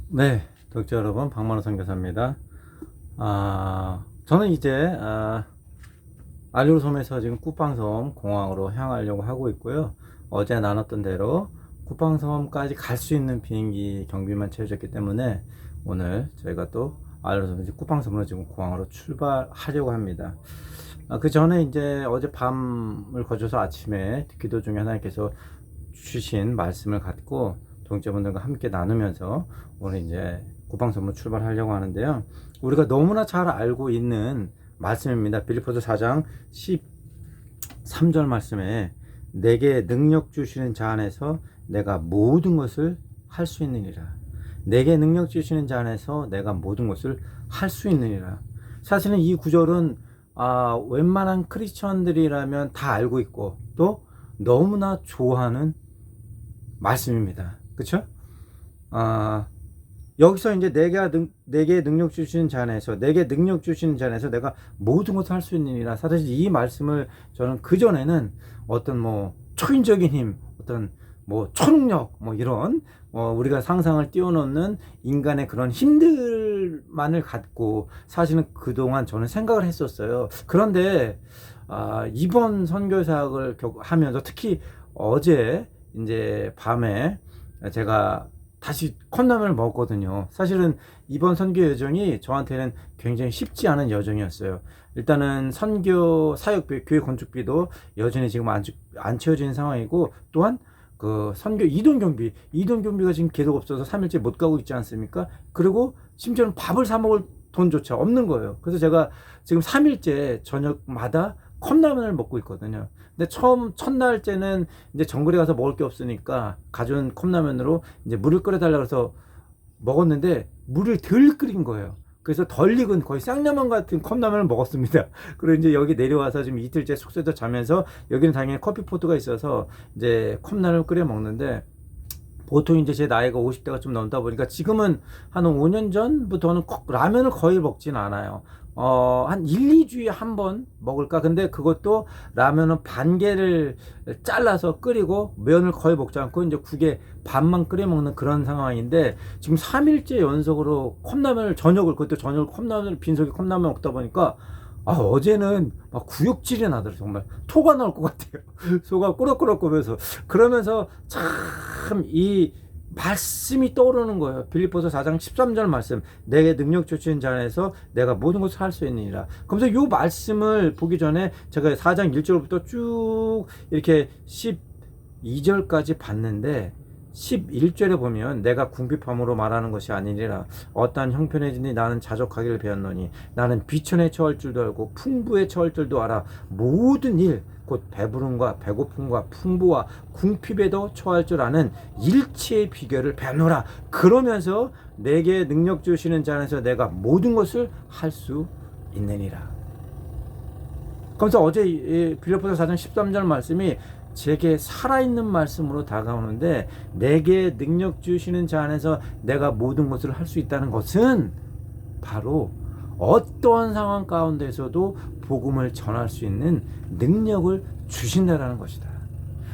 네, 독자 여러분, 박만호 선교사입니다. 저는 이제 알루르솜에서 지금 쿠팡섬 공항으로 향하려고 하고 있고요. 어제 나눴던 대로 쿠팡섬까지 갈 수 있는 비행기 경비만 채워졌기 때문에 오늘 저희가 또 알루르솜 쿠팡섬으로 지금 공항으로 출발하려고 합니다. 그 전에 이제 어제 밤을 거쳐서 아침에 기도 중에 하나님께서 주신 말씀을 갖고 동자분들과 함께 나누면서 오늘 이제 구방선물 출발하려고 하는데요. 우리가 너무나 잘 알고 있는 말씀입니다. 빌립보서 4장 13절 말씀에 내게 능력 주시는 자 안에서 내가 모든 것을 할 수 있느니라. 내게 능력 주시는 자 안에서 내가 모든 것을 할 수 있느니라. 사실은 이 구절은 웬만한 크리스천들이라면 다 알고 있고 또 너무나 좋아하는 말씀입니다. 그쵸? 여기서 이제 내게 능력 주시는 자 안에서 내게 능력 주시는 자 안에서 내가 모든 것을 할 수 있느니라. 사실 이 말씀을 저는 그전에는 어떤 초인적인 힘, 어떤 초능력 이런 우리가 상상을 뛰어넘는 인간의 그런 힘들만을 갖고 사실은 그동안 저는 생각을 했었어요. 그런데 이번 선교사역을 하면서 특히 어제 이제 밤에 제가 다시 컵라면을 먹었거든요. 사실은 이번 선교 여정이 저한테는 굉장히 쉽지 않은 여정이었어요. 일단은 선교 사역비, 교회 건축비도 여전히 지금 안 채워진 상황이고, 또한 그 선교 이동 경비가 지금 계속 없어서 3일째 못 가고 있지 않습니까? 그리고 심지어는 밥을 사 먹을 돈조차 없는 거예요. 그래서 제가 지금 3일째 저녁마다 컵라면을 먹고 있거든요. 근데 첫날째는 이제 정글에 가서 먹을 게 없으니까 가져온 컵라면으로 이제 물을 끓여달라고 해서 먹었는데 물을 덜 끓인 거예요. 그래서 덜 익은 거의 쌍라면 같은 컵라면을 먹었습니다. 그리고 이제 여기 내려와서 지금 이틀째 숙소에서 자면서 여기는 당연히 커피포트가 있어서 이제 컵라면을 끓여 먹는데 보통 이제 제 나이가 50대가 좀 넘다 보니까 지금은 한 5년 전부터는 라면을 거의 먹진 않아요. 한 1, 2주에 한 번 먹을까? 근데 그것도 라면은 반 개를 잘라서 끓이고 면을 거의 먹지 않고 이제 국에 반만 끓여 먹는 그런 상황인데 지금 3일째 연속으로 그것도 저녁을 컵라면을 빈속에 컵라면 먹다 보니까 어제는 막 구역질이 나더라고요. 정말 토가 나올 것 같아요. 소가 꾸럭꾸럭거면서 그러면서 참 이 말씀이 떠오르는 거예요. 빌립보서 4장 13절 말씀, 내게 능력 주시는 자 안에서 내가 모든 것을 할 수 있느니라. 그러면서 이 말씀을 보기 전에 제가 4장 1절부터 쭉 이렇게 12절까지 봤는데 11절에 보면 내가 궁핍함으로 말하는 것이 아니니라. 어떠한 형편이든지 나는 자족하기를 배웠노니 나는 비천에 처할 줄도 알고 풍부에 처할 줄도 알아. 모든 일 곧 배부름과 배고픔과 풍부와 궁핍에도 처할 줄 아는 일체의 비결을 배우노라. 그러면서 내게 능력 주시는 자 안에서 내가 모든 것을 할 수 있느니라. 그래서 어제 빌립보서 4장 13절 말씀이 제게 살아있는 말씀으로 다가오는데 내게 능력 주시는 자 안에서 내가 모든 것을 할 수 있다는 것은 바로 어떠한 상황 가운데서도 복음을 전할 수 있는 능력을 주신다라는 것이다.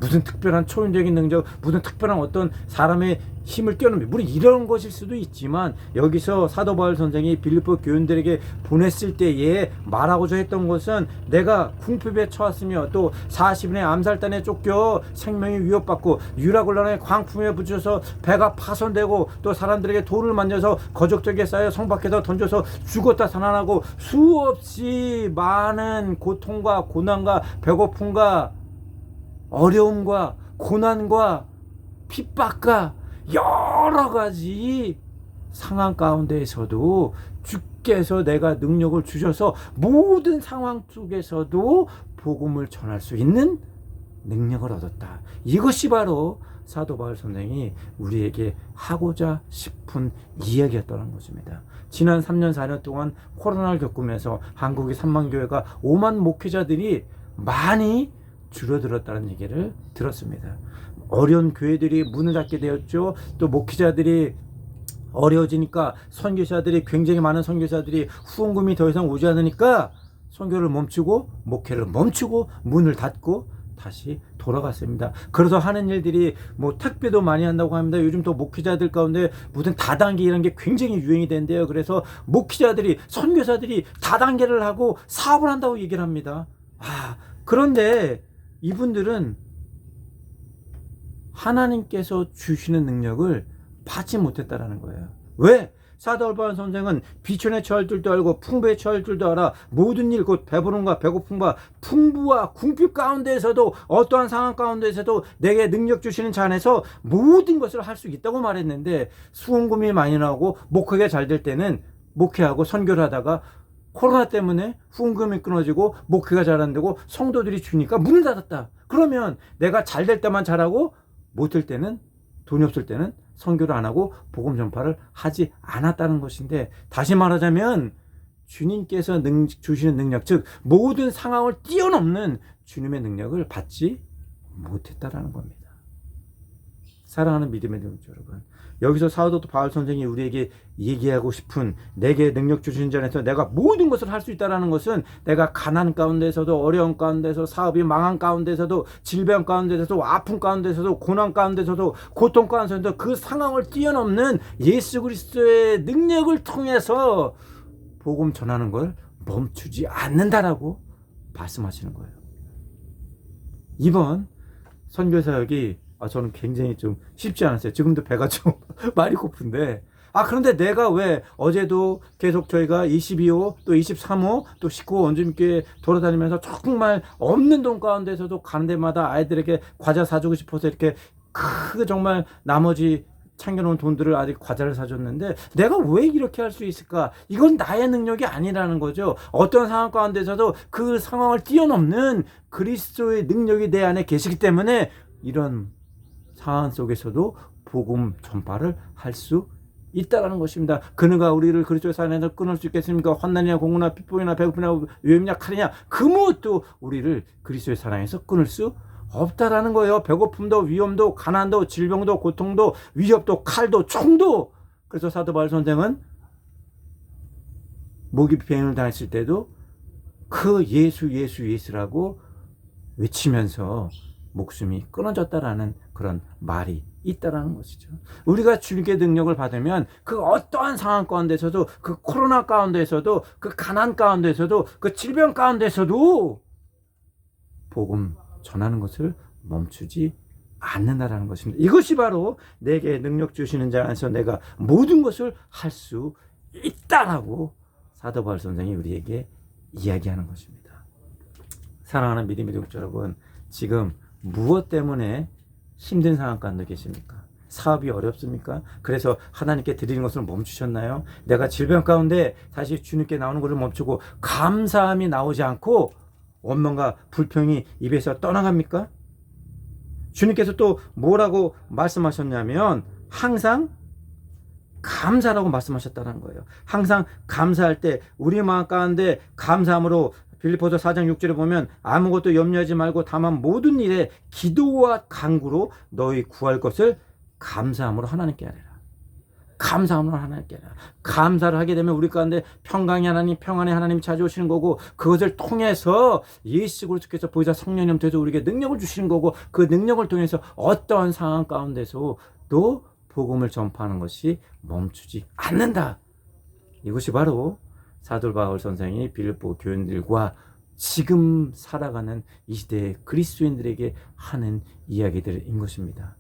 무슨 특별한 초인적인 능력, 무슨 특별한 어떤 사람의 힘을 뛰어넘는, 물론 이런 것일 수도 있지만 여기서 사도 바울 선생이 빌립보 교인들에게 보냈을 때에 말하고자 했던 것은 내가 궁핍에 처했으며 또 40인의 암살단에 쫓겨 생명이 위협받고 유라굴란의 광풍에 붙여서 배가 파손되고 또 사람들에게 돌을 만져서 거적적에 쌓여 성 밖에서 던져서 죽었다 살아나고 수없이 많은 고통과 고난과 배고픔과 어려움과 고난과 핍박과 여러 가지 상황 가운데에서도 주께서 내가 능력을 주셔서 모든 상황 속에서도 복음을 전할 수 있는 능력을 얻었다. 이것이 바로 사도 바울 선생이 우리에게 하고자 싶은 이야기였다는 것입니다. 지난 3년 4년 동안 코로나를 겪으면서 한국의 3만 교회가 5만 목회자들이 많이 줄어들었다는 얘기를 들었습니다. 어려운 교회들이 문을 닫게 되었죠. 또 목회자들이 어려워지니까 굉장히 많은 선교사들이 후원금이 더 이상 오지 않으니까 선교를 멈추고 목회를 멈추고 문을 닫고 다시 돌아갔습니다. 그래서 하는 일들이 뭐 택배도 많이 한다고 합니다. 요즘 또 목회자들 가운데 무슨 다단계 이런 게 굉장히 유행이 된대요. 그래서 목회자들이, 선교사들이 다단계를 하고 사업을 한다고 얘기를 합니다. 그런데 이분들은 하나님께서 주시는 능력을 받지 못했다라는 거예요. 왜? 사도 바울 선생은 비천에 처할 줄도 알고 풍부에 처할 줄도 알아. 모든 일 곧 배부름과 배고픔과 풍부와 궁핍 가운데에서도, 어떠한 상황 가운데에서도 내게 능력 주시는 자 안에서 모든 것을 할 수 있다고 말했는데, 수원금이 많이 나오고 목회가 잘 될 때는 목회하고 선교를 하다가 코로나 때문에 후원금이 끊어지고 목회가 잘 안 되고 성도들이 주니까 문을 닫았다. 그러면 내가 잘 될 때만 잘하고 못 될 때는, 돈이 없을 때는 선교를 안 하고 복음 전파를 하지 않았다는 것인데, 다시 말하자면 주님께서 주시는 능력, 즉 모든 상황을 뛰어넘는 주님의 능력을 받지 못했다라는 겁니다. 사랑하는 믿음의 동지 여러분, 여기서 사도 바울 선생이 우리에게 얘기하고 싶은, 내게 능력 주신 자 안에서 내가 모든 것을 할 수 있다는 것은, 내가 가난 가운데서도, 어려움 가운데서, 사업이 망한 가운데서도, 질병 가운데서도, 아픔 가운데서도, 고난 가운데서도, 고통 가운데서도 그 상황을 뛰어넘는 예수 그리스도의 능력을 통해서 복음 전하는 걸 멈추지 않는다라고 말씀하시는 거예요. 이번 선교사역이 저는 굉장히 좀 쉽지 않았어요. 지금도 배가 좀 많이 고픈데, 그런데 내가 왜 어제도 계속 저희가 22호 또 23호 또 19호 원주민교회 돌아다니면서 정말 없는 돈 가운데서도 가는 데마다 아이들에게 과자 사주고 싶어서 이렇게 정말 나머지 챙겨놓은 돈들을 아직 과자를 사줬는데, 내가 왜 이렇게 할 수 있을까? 이건 나의 능력이 아니라는 거죠. 어떤 상황 가운데서도 그 상황을 뛰어넘는 그리스도의 능력이 내 안에 계시기 때문에 이런 상황 속에서도 복음 전파를 할 수 있다라는 것입니다. 그누가 우리를 그리스도의 사랑에서 끊을 수 있겠습니까? 환난이나 공고나 핍박이나 배고픔이나 위험이나 칼이냐, 그 무엇도 우리를 그리스도의 사랑에서 끊을 수 없다라는 거예요. 배고픔도, 위험도, 가난도, 질병도, 고통도, 위협도, 칼도, 총도. 그래서 사도 바울 선생은 모기 비행을 당했을 때도 그 예수라고 외치면서 목숨이 끊어졌다라는 그런 말이 있다라는 것이죠. 우리가 주님께 능력을 받으면 그 어떠한 상황 가운데서도, 그 코로나 가운데서도, 그 가난 가운데서도, 그 질병 가운데서도 복음 전하는 것을 멈추지 않는다라는 것입니다. 이것이 바로 내게 능력 주시는 자 안에서 내가 모든 것을 할 수 있다라고 사도 바울 선생이 우리에게 이야기하는 것입니다. 사랑하는 믿음의 동지 여러분, 지금 무엇 때문에 힘든 상황 가운데 계십니까? 사업이 어렵습니까? 그래서 하나님께 드리는 것을 멈추셨나요? 내가 질병 가운데 다시 주님께 나오는 것을 멈추고 감사함이 나오지 않고 원망과 불평이 입에서 떠나갑니까? 주님께서 또 뭐라고 말씀하셨냐면 항상 감사라고 말씀하셨다는 거예요. 항상 감사할 때 우리 마음 가운데 감사함으로, 빌립보서 4장 6절에 보면 아무것도 염려하지 말고 다만 모든 일에 기도와 간구로 너희 구할 것을 감사함으로 하나님께 하리라. 감사함으로 하나님께 하리라. 감사를 하게 되면 우리 가운데 평강의 하나님, 평안의 하나님이 찾아오시는 거고, 그것을 통해서 예수 그리스도께서 보이사 성령님 통해서 우리에게 능력을 주시는 거고, 그 능력을 통해서 어떠한 상황 가운데서도 복음을 전파하는 것이 멈추지 않는다. 이것이 바로 사도 바울 선생이 빌립보 교인들과 지금 살아가는 이 시대의 그리스도인들에게 하는 이야기들인 것입니다.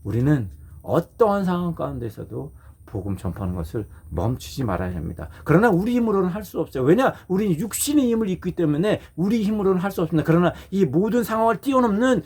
우리는 어떠한 상황 가운데서도 복음 전파하는 것을 멈추지 말아야 합니다. 그러나 우리 힘으로는 할 수 없어요. 왜냐? 우리는 육신의 힘을 입기 때문에 우리 힘으로는 할 수 없습니다. 그러나 이 모든 상황을 뛰어넘는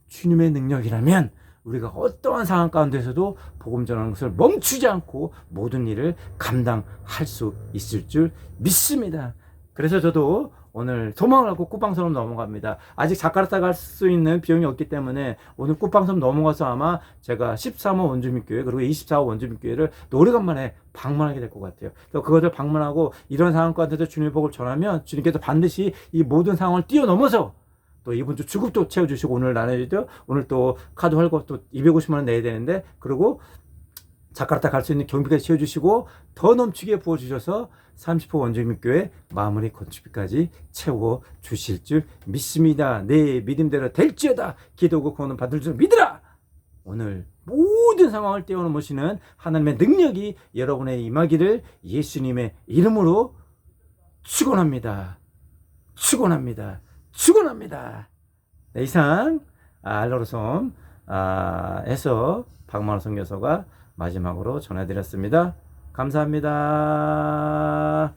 주님의 능력이라면 우리가 어떠한 상황 가운데서도 복음 전하는 것을 멈추지 않고 모든 일을 감당할 수 있을 줄 믿습니다. 그래서 저도 오늘 소망을 갖고 꽃방섬으로 넘어갑니다. 아직 자카르타 갈 수 있는 비용이 없기 때문에 오늘 꽃방섬 넘어가서 아마 제가 13호 원주민교회 그리고 24호 원주민교회를 또 오래간만에 방문하게 될 것 같아요. 그래서 그것을 방문하고 이런 상황 가운데서 주님의 복을 전하면 주님께서 반드시 이 모든 상황을 뛰어넘어서 또 이번 주 주급도 채워주시고, 오늘 나눠주죠. 오늘 또 카드 활고 또 250만 원 내야 되는데, 그리고 자카르타 갈 수 있는 경비까지 채워주시고 더 넘치게 부어주셔서 30호 원주민교회 마무리 건축비까지 채워주실 줄 믿습니다. 내 믿음대로 될지어다. 기도고 구원은 받을 줄 믿으라. 오늘 모든 상황을 떼어놓으시는 하나님의 능력이 여러분의 임하기를 예수님의 이름으로 축원합니다. 축원합니다. 축원합니다. 네, 이상 알로로섬 에서 박만호 선교사가 마지막으로 전해드렸습니다. 감사합니다.